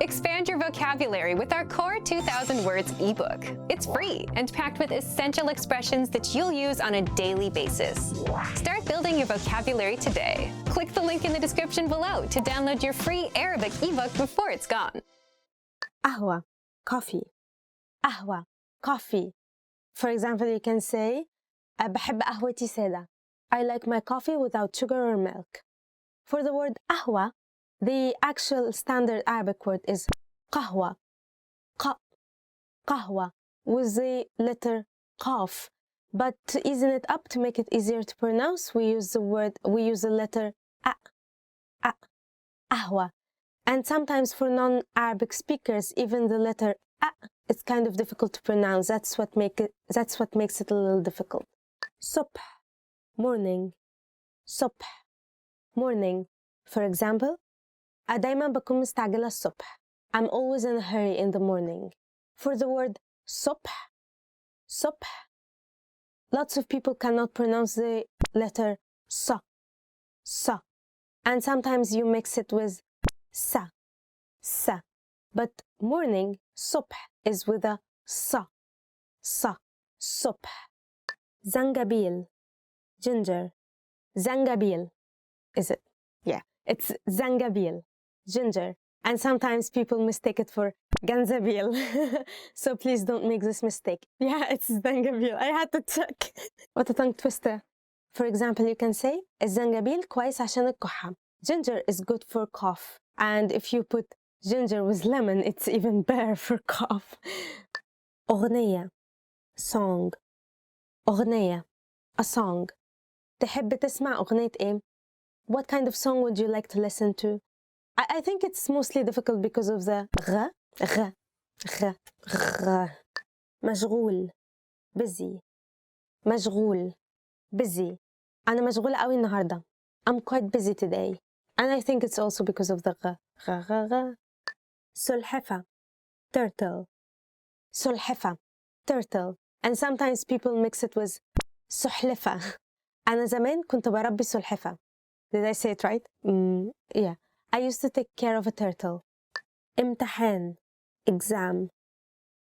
Expand your vocabulary with our Core 2000 Words ebook. It's free and packed with essential expressions that you'll use on a daily basis. Start building your vocabulary today. Click the link in the description below to download your free Arabic ebook before it's gone. قهوة, coffee. قهوة, coffee. For example, you can say بحب قهوتي سادة. I like my coffee without sugar or milk. For the word قهوة, the actual standard Arabic word is قهوة. قهوة with the letter قاف. But to easen it up, to make it easier to pronounce, we use the letter a. قهوة. And sometimes for non-Arabic speakers, even the letter a, it's kind of difficult to pronounce. That's what makes it a little difficult. صبح, morning. صبح, morning. For example, دايما بكون مستعجلة الصبح. I'm always in a hurry in the morning. For the word صبح, lots of people cannot pronounce the letter sa. And sometimes you mix it with sa. But morning, صبح, is with a sa. صبح. زنجبيل, ginger. زنجبيل, is it? Yeah, it's زنجبيل, ginger. And sometimes people mistake it for ganzabil. So please don't make this mistake. Yeah, it's زنجبيل. I had to check. What a tongue twister. For example, you can say الزنجبيل كويس عشان الكحة. Ginger is good for cough. And if you put ginger with lemon, it's even better for cough. أغنية, song. أغنية, a song. تحب تسمع أغنية إيه? What kind of song would you like to listen to? I think it's mostly difficult because of the غ. مشغول, busy. مشغول, busy. أنا مشغولة قوي النهاردة. I'm quite busy today. And I think it's also because of the غ. سلحفة, turtle. سلحفة, turtle. And sometimes people mix it with سحلفة. أنا زمان كنت بربي سلحفة. Did I say it right? Yeah. I used to take care of a turtle. امتحان, exam.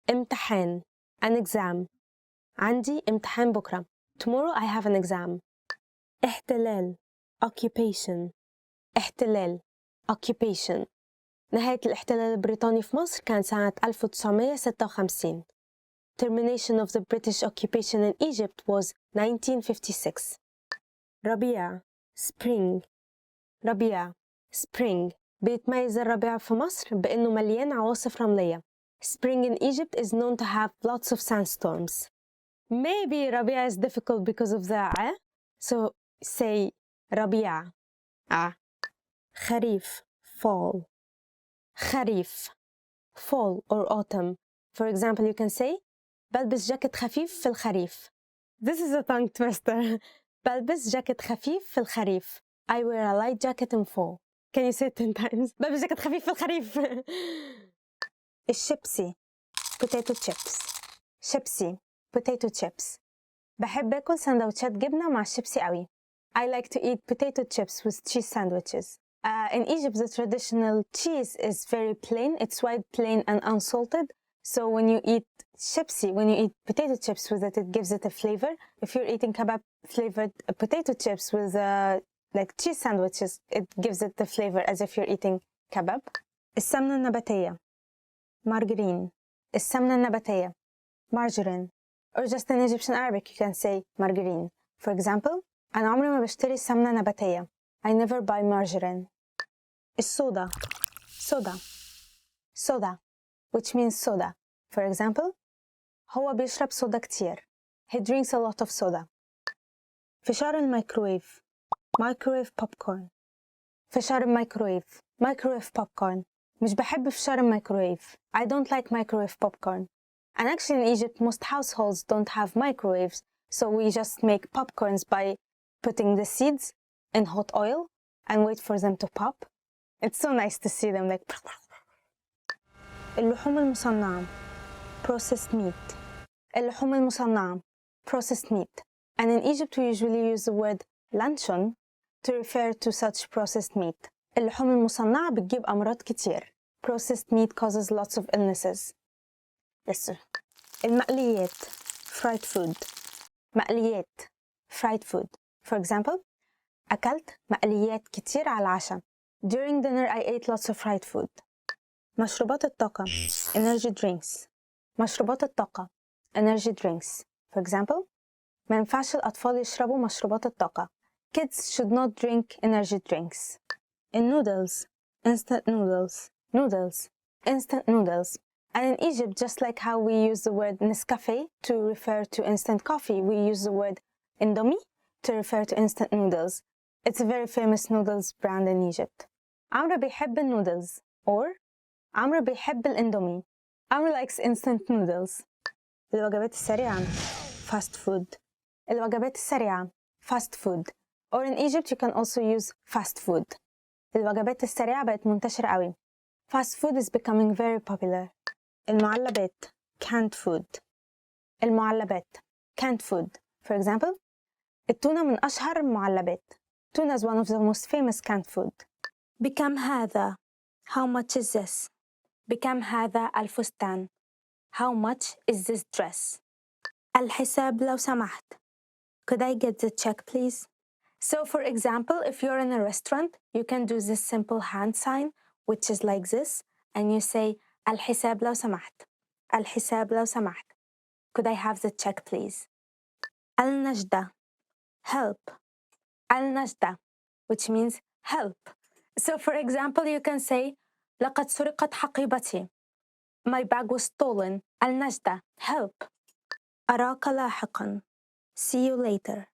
امتحان, an exam. عندي امتحان بكرة. Tomorrow I have an exam. احتلال, occupation. احتلال, occupation. نهاية الاحتلال البريطاني في مصر كان سنة 1956. Termination of the British occupation in Egypt was 1956. ربيع, spring. ربيع, spring. بيتميز الربيع في مصر بأنه مليان عواصف رملية. Spring in Egypt is known to have lots of sandstorms. Maybe ربيع is difficult because of the ع. So say ربيع. خريف, fall. خريف, fall or autumn. For example, you can say بلبس جاكيت خفيف في الخريف. This is a tongue twister. بلبس جاكيت خفيف في الخريف. I wear a light jacket in fall. Can you say it 10 times? بلبس جاكيت خفيف في الخريف. الشيبسي, potato chips. شيبسي, potato chips. بحب أكل سندوتشات جبنة مع الشيبسي قوي. I like to eat potato chips with cheese sandwiches. In Egypt, the traditional cheese is very plain. It's white, plain, and unsalted. So when you eat potato chips with it, it gives it a flavor. If you're eating kebab flavored potato chips with like cheese sandwiches, it gives it the flavor as if you're eating kebab. السمنة النباتية, margarine. السمنة النباتية, margarine. Or just in Egyptian Arabic, you can say margarine. For example, أنا عمري ما بشتري سمنة نباتية. I never buy margarine. الصودا, soda, which means soda. For example, هو بيشرب صودا كتير. He drinks a lot of soda. فشار الميكرويف, microwave popcorn. فشار الميكرويف, microwave popcorn. مش بحب فشار الميكرويف. I don't like microwave popcorn. And actually in Egypt, most households don't have microwaves, so we just make popcorns by putting the seeds in hot oil and wait for them to pop. It's so nice to see them like. اللحوم المصنعة, processed meat. اللحوم المصنعة, processed meat. And in Egypt we usually use the word luncheon to refer to such processed meat. اللحوم المصنعة بتجيب أمراض كتير. processed meat causes lots of illnesses. Listen. المقليات, fried food. مقليات, fried food. For example, أكلت مقليات كتير على العشاء. During dinner, I ate lots of fried food. مشروبات الطاقة, energy drinks. مشروبات الطاقة, energy drinks. For example, ما ينفعش الأطفال يشربوا مشروبات الطاقة. Kids should not drink energy drinks. Noodles, instant noodles. Noodles, instant noodles. And in Egypt, just like how we use the word Nescafe to refer to instant coffee, we use the word Indomie to refer to instant noodles. It's a very famous noodles brand in Egypt. عمرو بيحب النودلز or عمرو بيحب الإندومي. عمرو likes instant noodles. الوجبات السريعة, fast food. الوجبات السريعة, fast food. Or in Egypt, you can also use fast food. الوجبات السريعة بقت منتشرة قوي. Fast food is becoming very popular. المعلبات, canned food. المعلبات, canned food. For example, التونة من أشهر المعلبات. Tuna is one of the most famous canned food. بكم هذا? How much is this? بكم هذا الفستان? How much is this dress? الحساب لو سمحت. Could I get the check, please? So, for example, if you're in a restaurant, you can do this simple hand sign, which is like this, and you say, الحساب لو سمحت. الحساب لو سمحت. Could I have the check, please? النجدة. Help. النجدة, which means help. So, for example, you can say, لقد سرقت حقيبتي. My bag was stolen. النجدة. Help. أراك لاحقاً. See you later.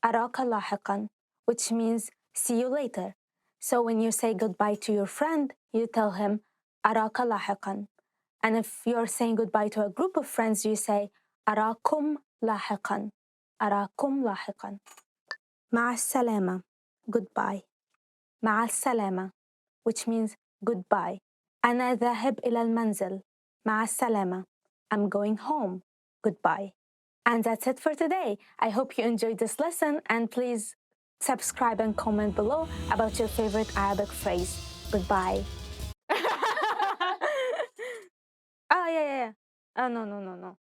أراك لاحقاً, which means see you later. So when you say goodbye to your friend, you tell him أراك لاحقاً. And if you're saying goodbye to a group of friends, you say أراكم لاحقاً. أراكم لاحقاً. مع السلامة. Goodbye. مع السلامة, which means goodbye. أنا ذاهب إلى المنزل. مع السلامة. I'm going home. Goodbye. And that's it for today. I hope you enjoyed this lesson, and please subscribe and comment below about your favorite Arabic phrase. Goodbye. Oh, yeah. Oh, no.